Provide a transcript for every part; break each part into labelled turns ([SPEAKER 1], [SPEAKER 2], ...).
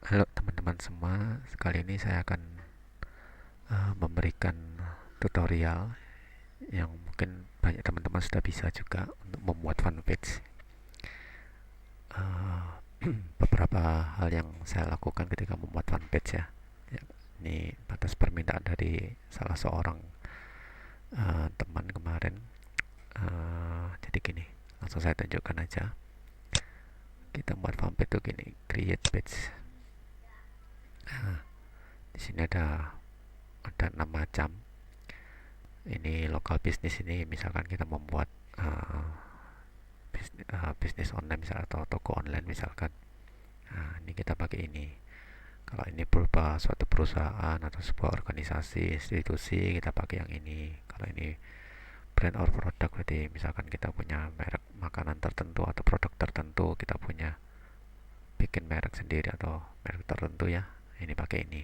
[SPEAKER 1] Halo teman-teman semua, kali ini saya akan memberikan tutorial yang mungkin banyak teman-teman sudah bisa juga untuk membuat fanpage. Uh, Beberapa hal yang saya lakukan ketika membuat fanpage ya. Ini atas permintaan dari salah seorang teman kemarin. Jadi gini, langsung saya tunjukkan aja. Kita membuat fanpage tuh gini, create page. Nah, di sini ada 6 macam. Ini lokal bisnis, ini misalkan kita membuat uh, bisnis online misalnya atau toko online misalkan. Nah, ini kita pakai ini. Kalau ini berupa suatu perusahaan atau sebuah organisasi, institusi, kita pakai yang ini. Kalau ini brand or product, berarti misalkan kita punya merek makanan tertentu atau produk tertentu, kita punya bikin merek sendiri atau merek tertentu ya. Ini pakai ini.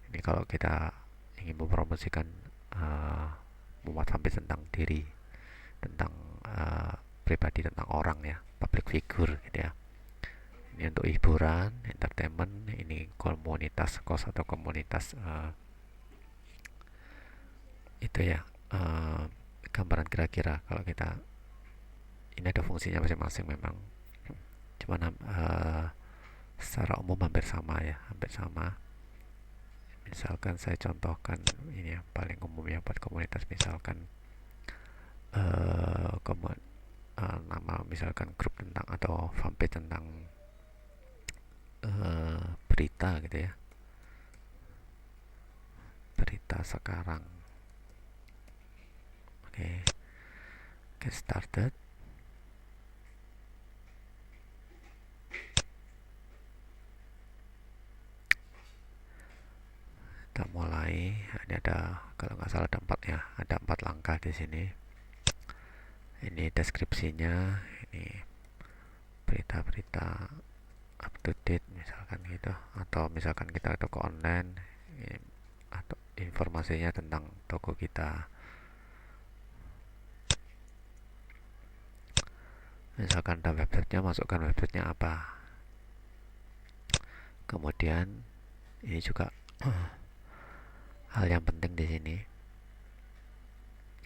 [SPEAKER 1] Ini kalau kita ingin mempromosikan uh, membuat fanpage tentang diri, tentang pribadi, tentang orang ya, public figure gitu ya. Ini untuk hiburan, entertainment, ini komunitas kos atau komunitas itu ya, gambaran kira-kira kalau kita ini ada fungsinya masing-masing memang, cuman secara umum hampir sama ya, hampir sama. Misalkan saya contohkan ini yang paling umum ya buat komunitas, misalkan uh, komun- nama misalkan grup tentang atau fanpage tentang berita gitu ya, berita sekarang. Oke, get started. Kita mulai. Ini ada, kalau nggak salah ada 4 ya, ada 4 langkah di sini. Ini deskripsinya, ini berita-berita up to date misalkan gitu, atau misalkan kita toko online, atau informasinya tentang toko kita. Misalkan ada websitenya, masukkan websitenya apa. Kemudian ini juga hal yang penting di sini,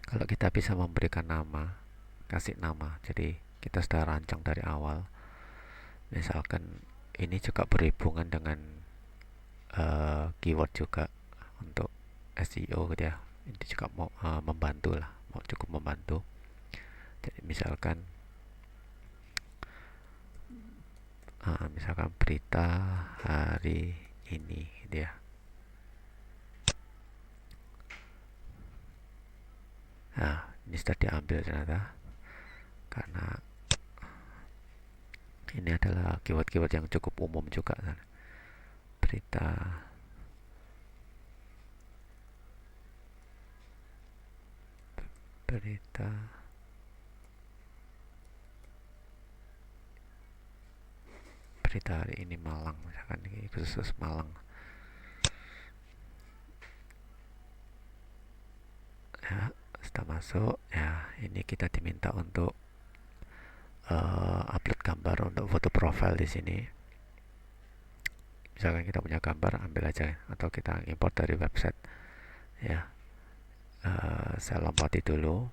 [SPEAKER 1] kalau kita bisa memberikan nama, kasih nama, jadi kita sudah rancang dari awal. Misalkan ini juga berhubungan dengan keyword juga untuk SEO gitu ya. Ini juga mau membantu lah, mau cukup membantu. Jadi misalkan berita hari ini gitu ya. Nah, ini sudah diambil ternyata, karena ini adalah keyword-keyword yang cukup umum juga kan. Berita, berita berita hari ini Malang misalkan, ini khusus Malang ya. Setelah masuk ya, ini kita diminta untuk upload gambar untuk foto profile di sini. Misalkan kita punya gambar, ambil aja atau kita import dari website ya. Saya lompati dulu.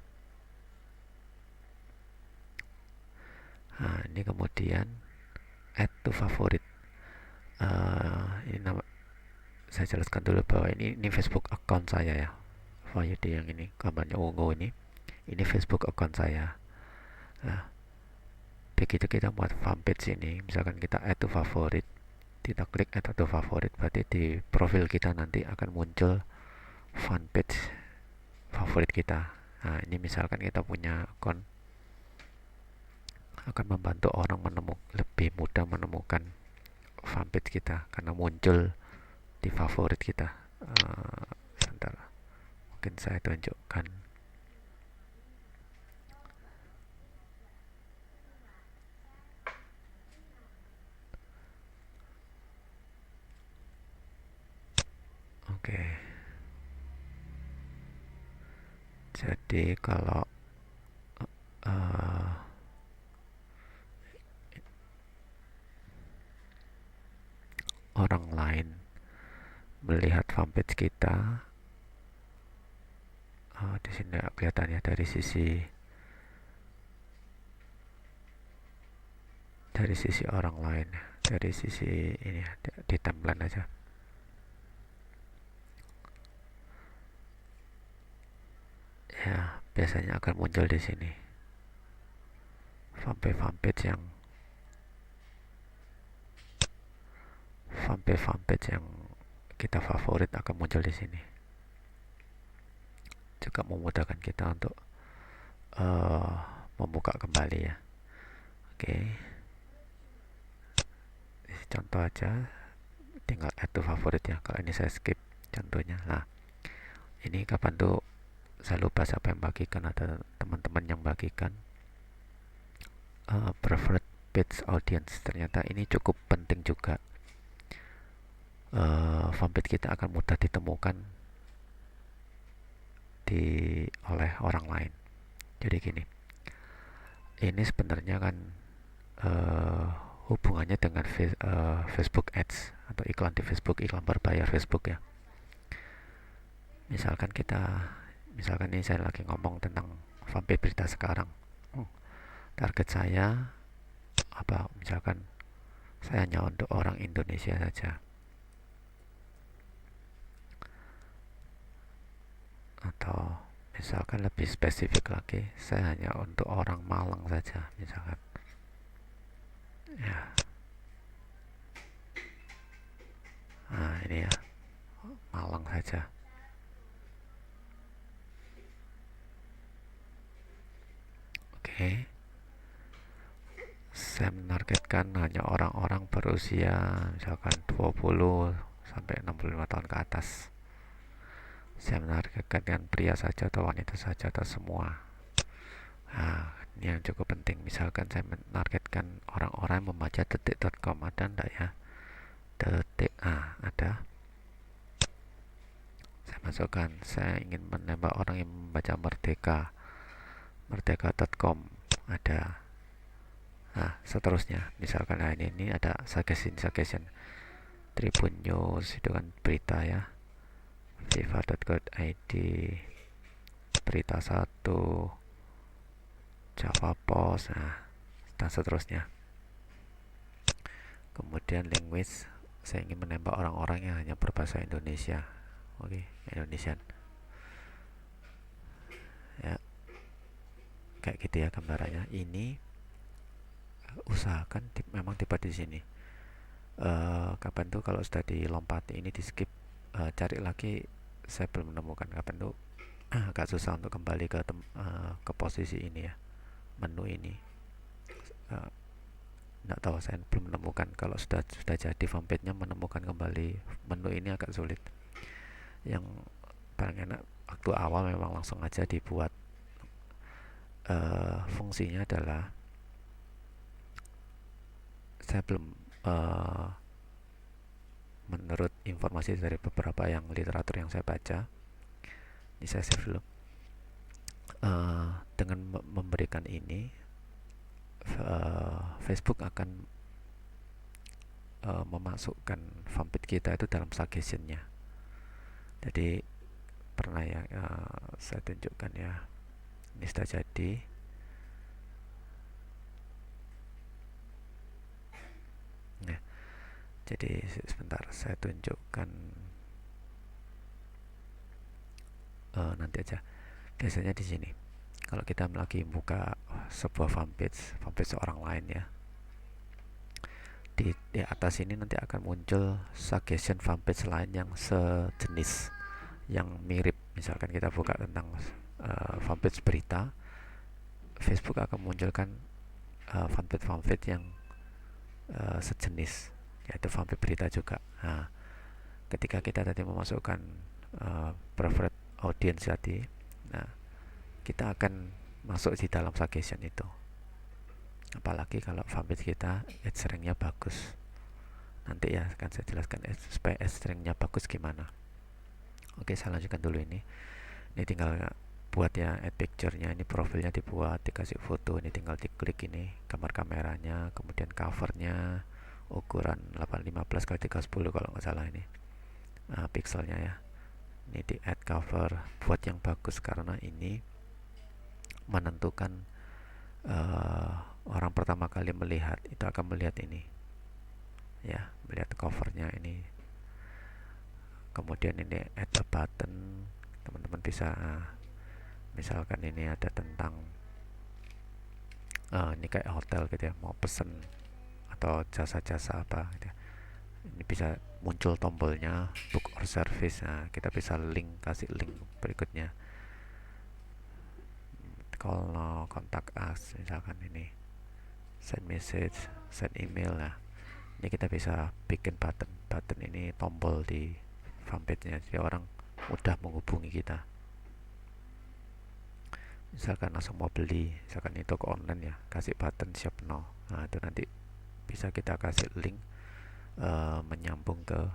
[SPEAKER 1] Nah, ini kemudian add to favorite. Ini nama, saya jelaskan dulu bahwa ini Facebook account saya ya. Di yang ini gambarnya ungu ini Facebook account saya. Nah, begitu kita buat fanpage ini, misalkan kita add to favorite, kita klik add to favorite, berarti di profil kita nanti akan muncul fanpage favorit kita. Nah, ini misalkan kita punya akun, akan membantu orang lebih mudah menemukan fanpage kita karena muncul di favorit kita. Sebentar, mungkin saya tunjukkan. Oke, jadi kalau uh, orang lain melihat fanpage kita, di sini kelihatannya dari sisi orang lain, dari sisi ini ya, di timeline aja. Ya, biasanya akan muncul di sini fanpage yang kita favorit akan muncul di sini. Juga memudahkan kita untuk uh, membuka kembali ya. Oke, contoh aja, tinggal add to favorit ya. Kalau ini saya skip contohnya. Nah, ini kapan tuh saya lupa siapa yang bagikan, ada teman-teman yang bagikan preferred page audience. Ternyata ini cukup penting juga. Fanpage kita akan mudah ditemukan oleh orang lain. Jadi gini, ini sebenarnya kan hubungannya dengan Facebook Ads atau iklan di Facebook, iklan berbayar Facebook ya. Misalkan ini saya lagi ngomong tentang fanpage berita sekarang. Target saya apa? Misalkan saya hanya untuk orang Indonesia saja. Atau misalkan lebih spesifik lagi, saya hanya untuk orang Malang saja misalkan. Ya. Nah, ini ya. Malang saja. Oke. Saya menargetkan hanya orang-orang berusia misalkan 20 sampai 65 tahun ke atas. Saya menargetkan pria saja atau wanita saja atau semua. Nah, ini yang cukup penting. Misalkan saya menargetkan orang-orang yang membaca detik.com, ada enggak ya? Detik, ada. Saya masukkan, saya ingin menembak orang yang membaca merdeka.com, ada. Nah, seterusnya. Misalkan ini ada suggestion Tribun News, itu kan berita ya. viva.co.id, berita 1, Java Post, dan seterusnya. Kemudian language, saya ingin menembak orang-orang yang hanya berbahasa Indonesia. Oke, Indonesian. Ya, kayak gitu ya gambarannya. Ini usahakan memang tiba di sini. Kapan tuh kalau sudah dilompati ini di skip, cari lagi, saya belum menemukan kapan tuh. Agak susah untuk kembali ke posisi ini ya, menu ini. Nggak tahu, saya belum menemukan. Kalau sudah jadi fanpage-nya, menemukan kembali menu ini agak sulit. Yang paling enak waktu awal memang langsung aja dibuat. Fungsinya adalah, saya belum menurut informasi dari beberapa yang literatur yang saya baca, ini saya save dulu. Dengan memberikan ini, Facebook akan memasukkan fanpage kita itu dalam suggestionnya. Jadi pernah ya, saya tunjukkan ya, ini sudah jadi. Nah, jadi sebentar saya tunjukkan, nanti aja. Biasanya di sini kalau kita lagi buka sebuah fanpage seorang lain ya, di atas ini nanti akan muncul suggestion fanpage lain yang sejenis, yang mirip. Misalkan kita buka tentang fanpage berita, Facebook akan munculkan fanpage yang sejenis, yaitu fanpage berita juga. Nah, ketika kita tadi memasukkan preferred audience tadi, nah, kita akan masuk di dalam suggestion itu. Apalagi kalau fanpage kita edge rank-nya bagus. Nanti ya akan saya jelaskan supaya edge rank-nya bagus gimana. Oke, saya lanjutkan dulu ini. Ini tinggal buat ya add picture-nya, ini profilnya dibuat, dikasih foto, ini tinggal diklik ini gambar kameranya, kemudian covernya, ukuran 815 kali 310 kalau nggak salah ini pixelnya ya. Ini di add cover buat yang bagus karena ini menentukan orang pertama kali melihat itu akan melihat ini ya, melihat covernya ini. Kemudian ini add a button, teman-teman bisa misalkan ini ada tentang ini kayak hotel gitu ya, mau pesen atau jasa-jasa apa gitu ya. Ini bisa muncul tombolnya book or service. Nah, kita bisa kasih link berikutnya. Kalau kontak us misalkan ini send message, send email. Nah, ini kita bisa bikin button ini tombol di fanpage nya jadi orang mudah menghubungi kita. Misalkan langsung mau beli, misalkan itu toko online ya, kasih button shop now. Nah, itu nanti bisa kita kasih link menyambung ke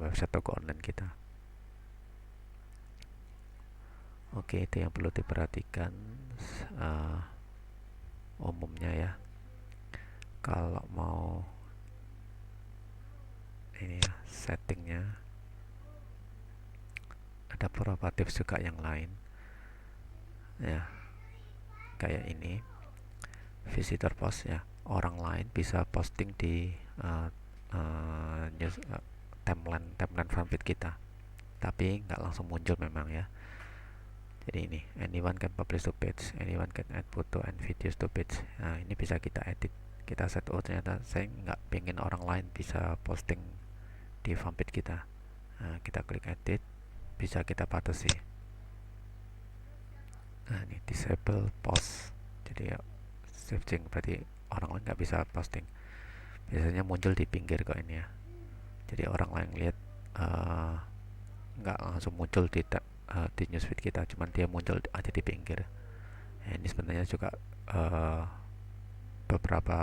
[SPEAKER 1] website toko online kita. Oke, itu yang perlu diperhatikan umumnya ya. Kalau mau ini ya settingnya, ada beberapa tips juga yang lain ya, kayak ini visitor post ya, orang lain bisa posting di news timeline fanpage kita tapi nggak langsung muncul memang ya. Jadi ini anyone can publish to page, anyone can add photo and videos to page. Nah, ini bisa kita edit, kita set. Oh, ternyata saya nggak pengen orang lain bisa posting di fanpage kita. Nah, kita klik edit, bisa kita batasi. Nah, ini disable post, jadi ya shifting, berarti orang lain nggak bisa posting. Biasanya muncul di pinggir kok ini ya, jadi orang lain lihat nggak langsung muncul di newsfeed kita, cuman dia muncul aja di pinggir. Nah, ini sebenarnya juga beberapa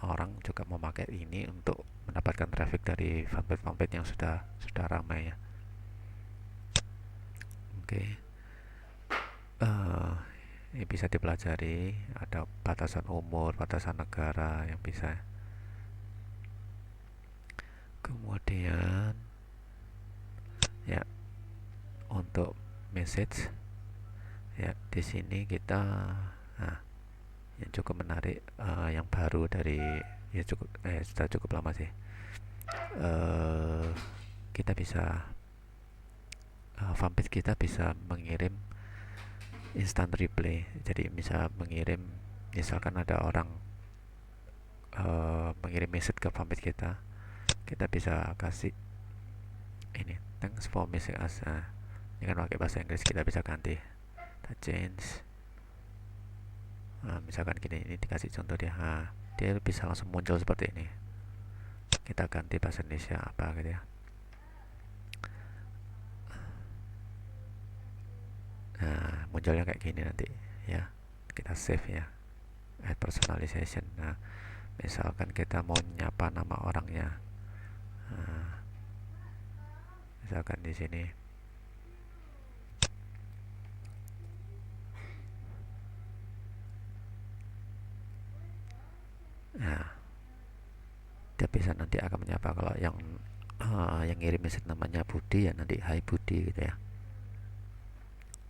[SPEAKER 1] orang juga memakai ini untuk mendapatkan traffic dari fanpage yang sudah ramai ya. Oke, ini bisa dipelajari, ada batasan umur, batasan negara yang bisa. Kemudian ya untuk message ya, di sini kita yang cukup menarik, yang baru dari ya sudah cukup lama sih. Kita bisa fanpage kita bisa mengirim instant replay. Jadi bisa mengirim, misalkan ada orang mengirim message ke fanpage kita, kita bisa kasih ini thanks for message us. Ini kan pakai bahasa Inggris, kita bisa ganti, kita change. Misalkan gini, ini dikasih contoh dia, dia bisa langsung muncul seperti ini. Kita ganti bahasa Indonesia apa gitu ya. Nah, munculnya kayak gini nanti ya. Kita save ya, add personalization. Nah, misalkan kita mau nyapa nama orangnya, misalkan di sini nah, dia bisa nanti akan menyapa. Kalau yang ngirim message namanya Budi ya, nanti hai Budi gitu ya.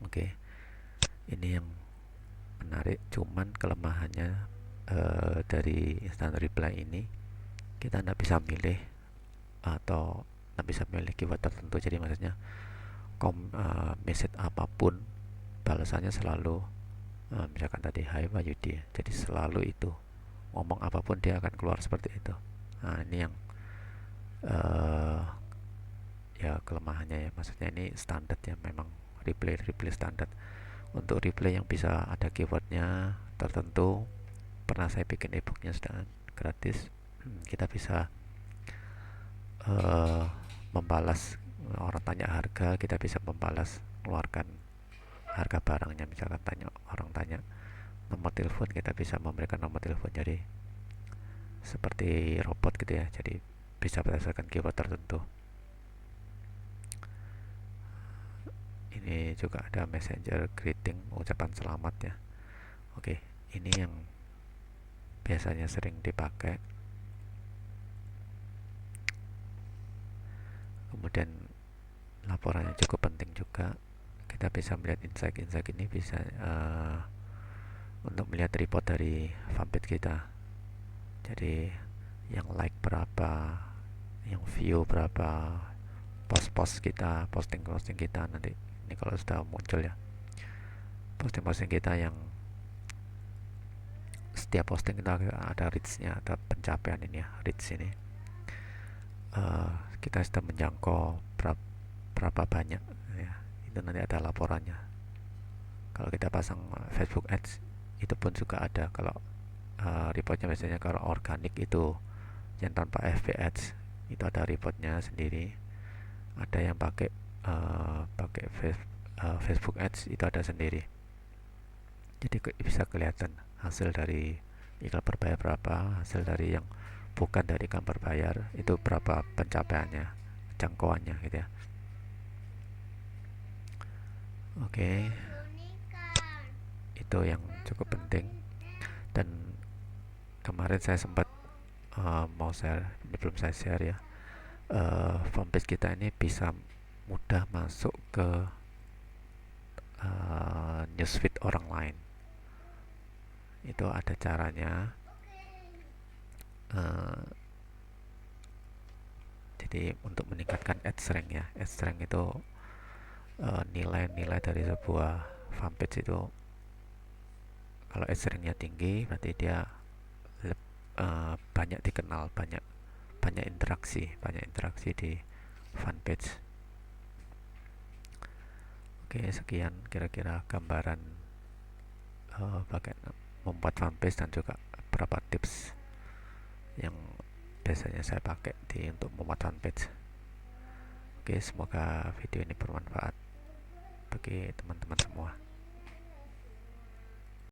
[SPEAKER 1] Oke, ini yang menarik, cuman kelemahannya dari instant reply ini kita tidak bisa milih atau tidak bisa milih keyword tertentu. Jadi maksudnya message apapun balasannya selalu misalkan tadi hai Wahyudi, jadi selalu itu, ngomong apapun dia akan keluar seperti itu. Nah, ini yang ya kelemahannya ya, maksudnya ini standar ya, memang replay standar. Untuk replay yang bisa ada keywordnya tertentu, pernah saya bikin ebooknya sedang gratis. Kita bisa membalas, orang tanya harga, kita bisa membalas keluarkan harga barangnya. Misalkan orang tanya nomor telepon, kita bisa memberikan nomor telepon, jadi seperti robot gitu ya, jadi bisa berdasarkan keyword tertentu. Ini juga ada messenger greeting, ucapan selamat ya. Oke, ini yang biasanya sering dipakai. Kemudian laporannya cukup penting juga. Kita bisa melihat insight ini bisa untuk melihat report dari fanpage kita. Jadi yang like berapa, yang view berapa, post-post kita, posting-posting kita nanti. Ini kalau sudah muncul ya, posting-posting kita yang setiap posting kita ada reach-nya, ada pencapaian ini ya, reach ini. Kita sudah menjangkau berapa banyak ya, itu nanti ada laporannya. Kalau kita pasang Facebook Ads itu pun juga ada. Kalau reportnya biasanya kalau organik itu yang tanpa FB Ads itu ada reportnya sendiri. Ada yang pakai Facebook Ads itu ada sendiri. Jadi bisa kelihatan hasil dari iklan berbayar berapa, hasil dari yang bukan dari iklan berbayar itu berapa pencapaiannya, jangkauannya gitu ya. Oke, itu yang cukup penting. Dan kemarin saya sempat mau share, ini belum saya share ya, fanpage kita ini bisa mudah masuk ke newsfeed orang lain. Itu ada caranya. uh, jadi untuk meningkatkan ads rank ya, ads rank itu nilai-nilai dari sebuah fanpage itu, kalau ads ranknya tinggi berarti dia banyak dikenal, banyak interaksi di fanpage. Oke, sekian kira-kira gambaran bagaimana membuat fanpage dan juga beberapa tips yang biasanya saya pakai untuk membuat fanpage. Oke, semoga video ini bermanfaat bagi teman-teman semua.